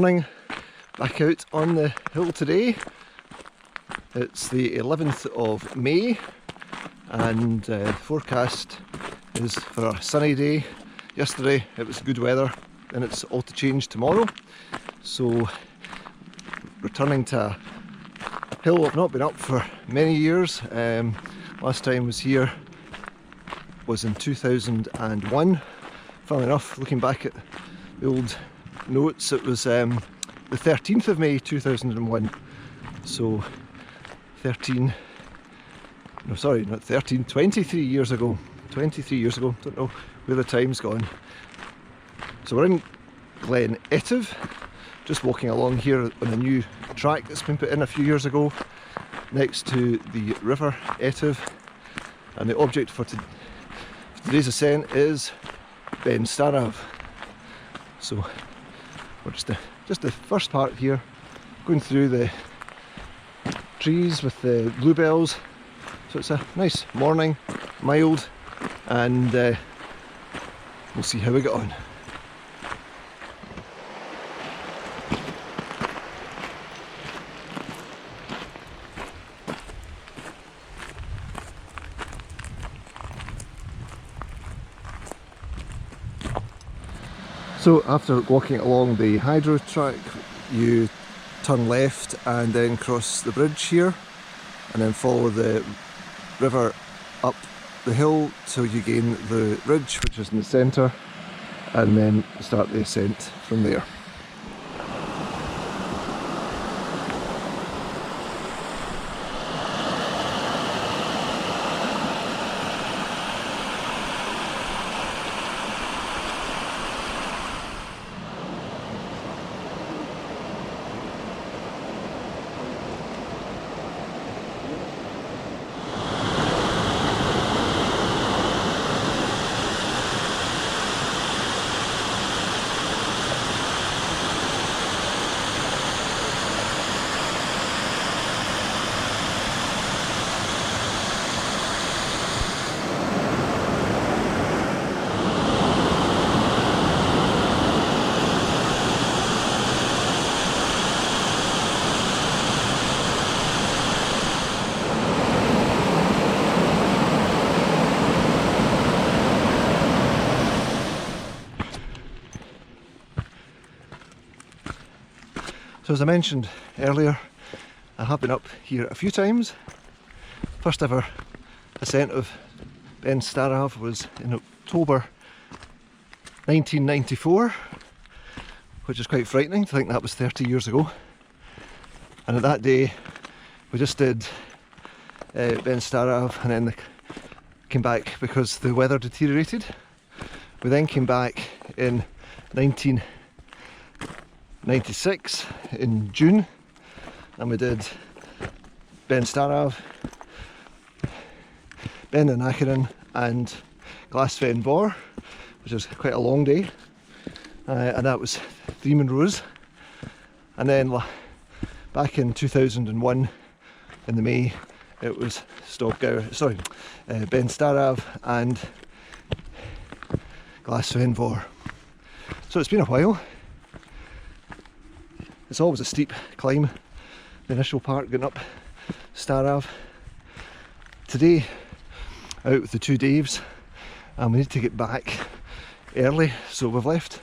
morning, back out on the hill today. It's the 11th of May and the forecast is for a sunny day. Yesterday it was good weather and it's all to change tomorrow. So returning to a hill I've not been up for many years. Last time I was here was in 2001. Funnily enough, looking back at the old notes, it was the 13th of May 2001. So 23 years ago. 23 years ago, don't know where the time's gone. So we're in Glen Etive, just walking along here on a new track that's been put in a few years ago next to the river Etive, and the object for today's ascent is Ben Starav. So we're just the first part here, going through the trees with the bluebells. So it's a nice morning, mild, and we'll see how we get on. So after walking along the hydro track, you turn left and then cross the bridge here, and then follow the river up the hill till you gain the ridge, which is in the centre, and then start the ascent from there. So as I mentioned earlier, I have been up here a few times. First ever ascent of Ben Starav was in October 1994, which is quite frightening to think that was 30 years ago. And at that day we just did Ben Starav and then came back because the weather deteriorated. We then came back in 1996 in June, and we did Ben Starav, Bheinn and Ghlas, Mhor, which is quite a long day, and that was 3 Monroes. And then back in 2001 in the May it was Ben Starav and Ghlas, Mhor. So it's been a while. It's always a steep climb, the initial part getting up Starav. Today, out with the two Daves, and we need to get back early, so we've left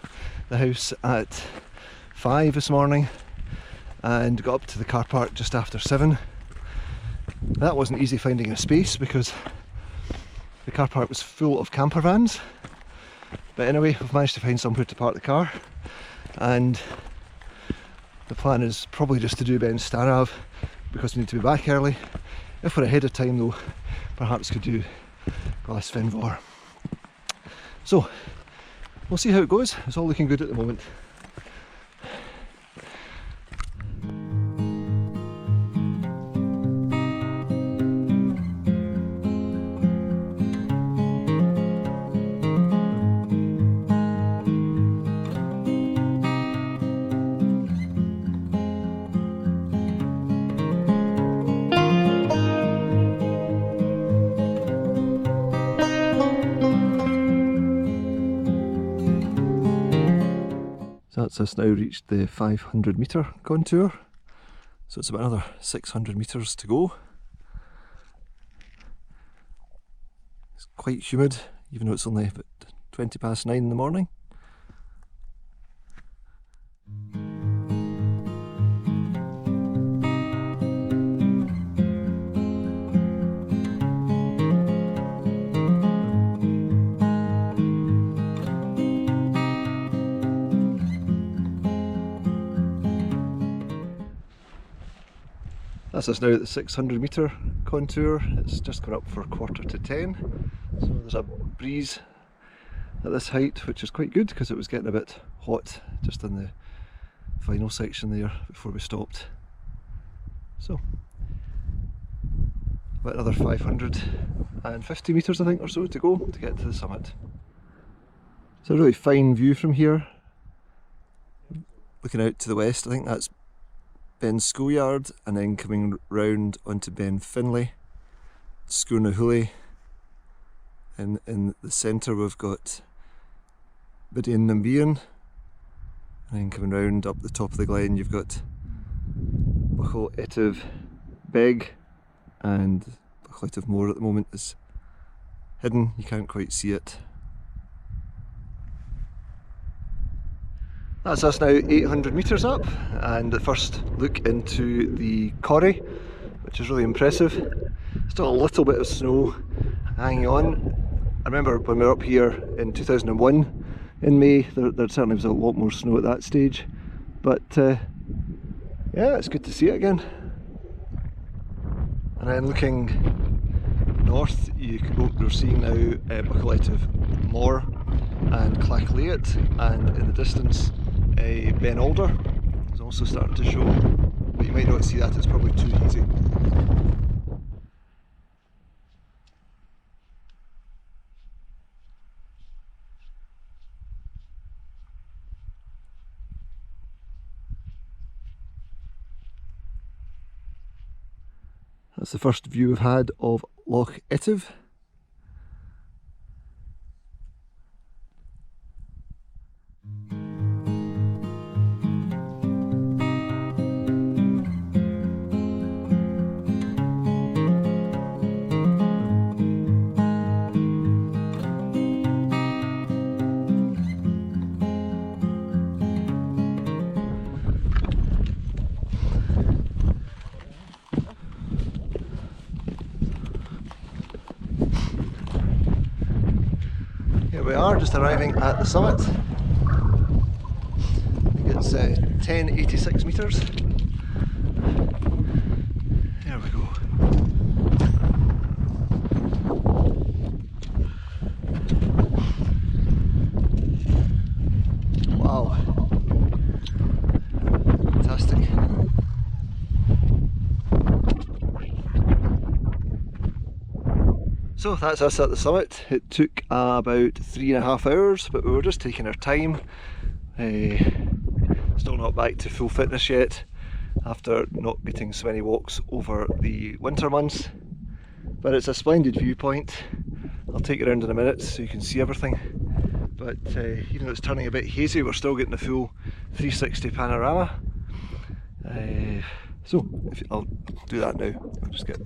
the house at 5 this morning and got up to the car park just after 7. That wasn't easy finding a space because the car park was full of camper vans, but anyway we've managed to find somewhere to park the car, and the plan is probably just to do Ben Starav because we need to be back early. If we're ahead of time though, perhaps could do Ghlas, Mhor. So we'll see how it goes. It's all looking good at the moment. That's us now reached the 500 metre contour, so it's about another 600 metres to go. It's quite humid, even though it's only about 20 past 9 in the morning. That's us now at the 600 metre contour. It's just gone up for 9:45, so there's a breeze at this height, which is quite good because it was getting a bit hot just in the final section there before we stopped. So about another 550 metres I think or so to go to get to the summit. It's a really fine view from here. Looking out to the west, I think that's Bheinn schoolyard, and then coming round onto Bheinn Finlay, Sgurnahulley, and in the centre we've got Bheinn and Bheinn, and then coming round up the top of the glen you've got Glen Etive Beg, and Glen Etive Mhor at the moment is hidden, you can't quite see it. That's us now 800 metres up, and the first look into the corrie, which is really impressive. Still a little bit of snow hanging on. I remember when we were up here in 2001 in May, there certainly was a lot more snow at that stage, but yeah, it's good to see it again. And then looking north, we're seeing now Glen Etive Mhor and Clachleat, and in the distance Ben Alder is also starting to show, but you might not see that, it's probably too easy. That's the first view we've had of Loch Etive. Here we are, just arriving at the summit. I think it's 1086 metres. There we go. Wow. Fantastic. So that's us at the summit. It took about 3.5 hours, but we were just taking our time. Still not back to full fitness yet after not getting so many walks over the winter months, but it's a splendid viewpoint. I'll take you around in a minute so you can see everything, but even though it's turning a bit hazy, we're still getting the full 360 panorama. So I'll do that now. I'll just get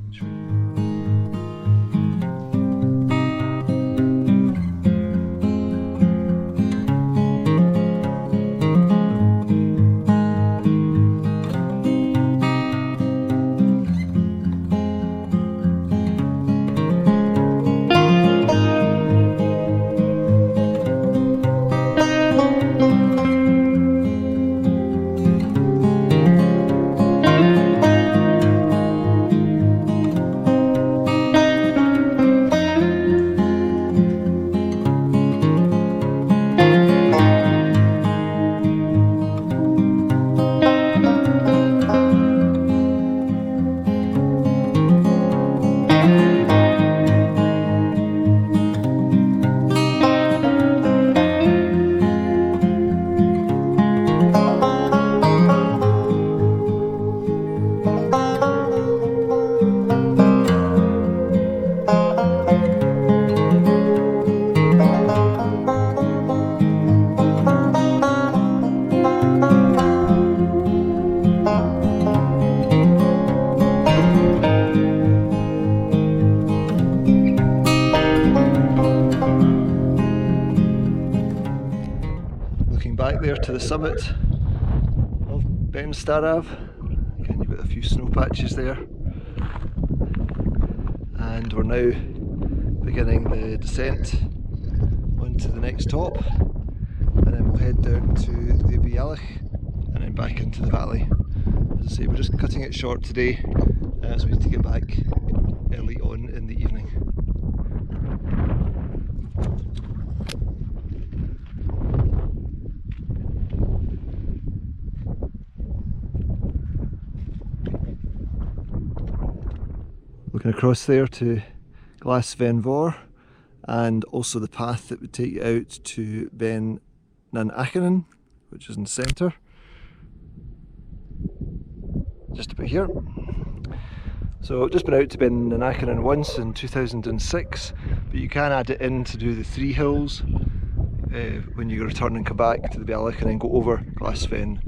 there to the summit of Ben Starav. Again, you've got a few snow patches there. And we're now beginning the descent onto the next top, and then we'll head down to the bealach and then back into the valley. As I say, we're just cutting it short today, so we need to get back early on in the evening. Looking across there to Ghlas, Bheinn, and also the path that would take you out to Bheinn, which is in the centre, just about here. So I've just been out to Bheinn once in 2006, but you can add it in to do the 3 hills when you return and come back to the bealach and then go over Ghlas, Bheinn.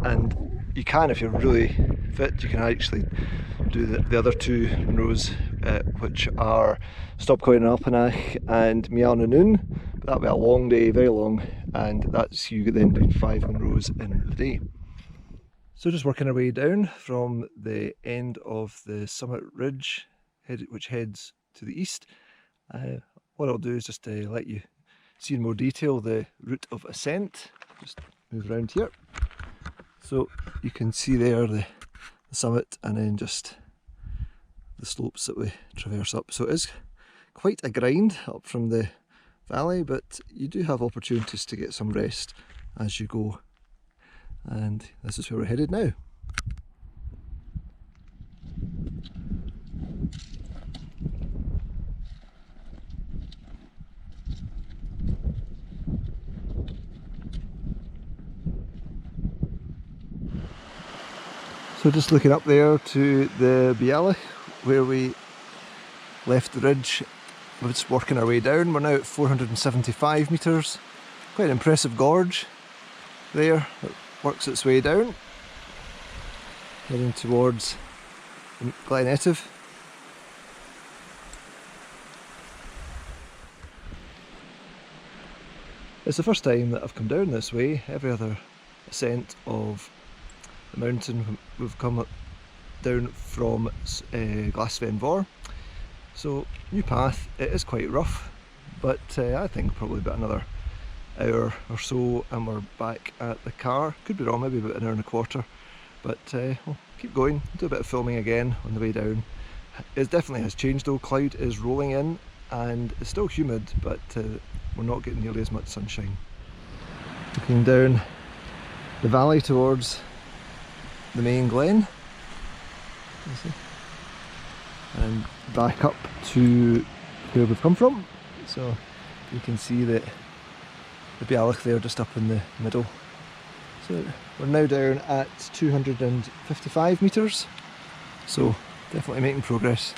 And you can, if you're really fit, you can actually do the other 2 rows, which are Stopcoin and Alpanach and Mhor, but that'll be a long day, very long, and that's you then doing 5 rows in the day. So just working our way down from the end of the summit ridge, which heads to the east. What I'll do is just let you see in more detail the route of ascent. Just move around here. So you can see there the summit and then just the slopes that we traverse up. So it is quite a grind up from the valley, but you do have opportunities to get some rest as you go. And this is where we're headed now. So just looking up there to the bealach where we left the ridge, we're just working our way down. We're now at 475 metres, quite an impressive gorge there that works its way down, heading towards Glen Etive. It's the first time that I've come down this way. Every other ascent of the mountain we've come up down from Ghlas, Bheinn. So new path. It is quite rough, but I think probably about another hour or so and we're back at the car. Could be wrong, maybe about an hour and a quarter, but we'll keep going, do a bit of filming again on the way down. It definitely has changed though. Cloud is rolling in and it's still humid, but we're not getting nearly as much sunshine. Looking down the valley towards the main glen, and back up to where we've come from. So you can see that the bealach there just up in the middle. So we're now down at 255 metres, so definitely making progress.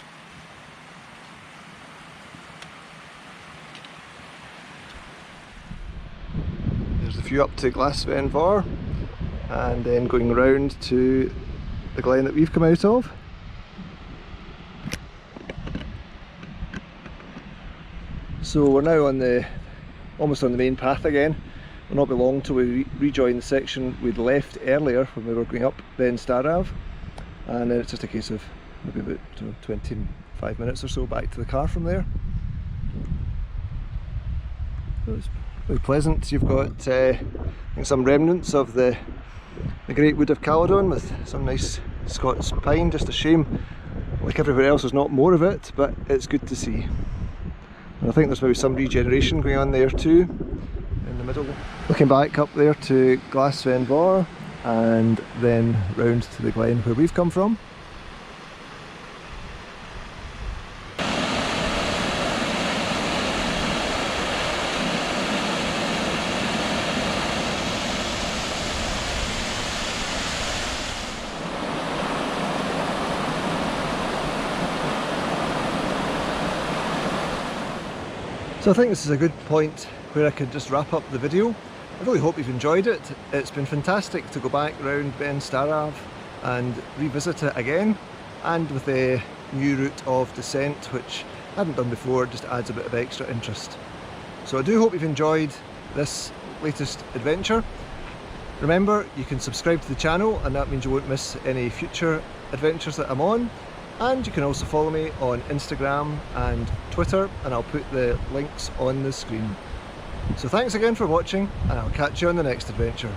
There's a few up to Ghlas, Bheinn, and then going round to the glen that we've come out of. So we're now on almost on the main path again. Will not be long till we rejoin the section we'd left earlier when we were going up Ben Starav, and then it's just a case of maybe about 25 minutes or so back to the car from there. So it's really pleasant. You've got some remnants of the great wood of Caledon with some nice Scots pine. Just a shame, like everywhere else, there's not more of it, but it's good to see. And I think there's maybe some regeneration going on there too, in the middle. Looking back up there to Ghlas, Bheinn, and then round to the glen where we've come from. So I think this is a good point where I could just wrap up the video. I really hope you've enjoyed it. It's been fantastic to go back round Ben Starav and revisit it again, and with a new route of descent which I hadn't done before. It just adds a bit of extra interest. So I do hope you've enjoyed this latest adventure. Remember, you can subscribe to the channel and that means you won't miss any future adventures that I'm on. And you can also follow me on Instagram and Twitter, and I'll put the links on the screen. So thanks again for watching, and I'll catch you on the next adventure.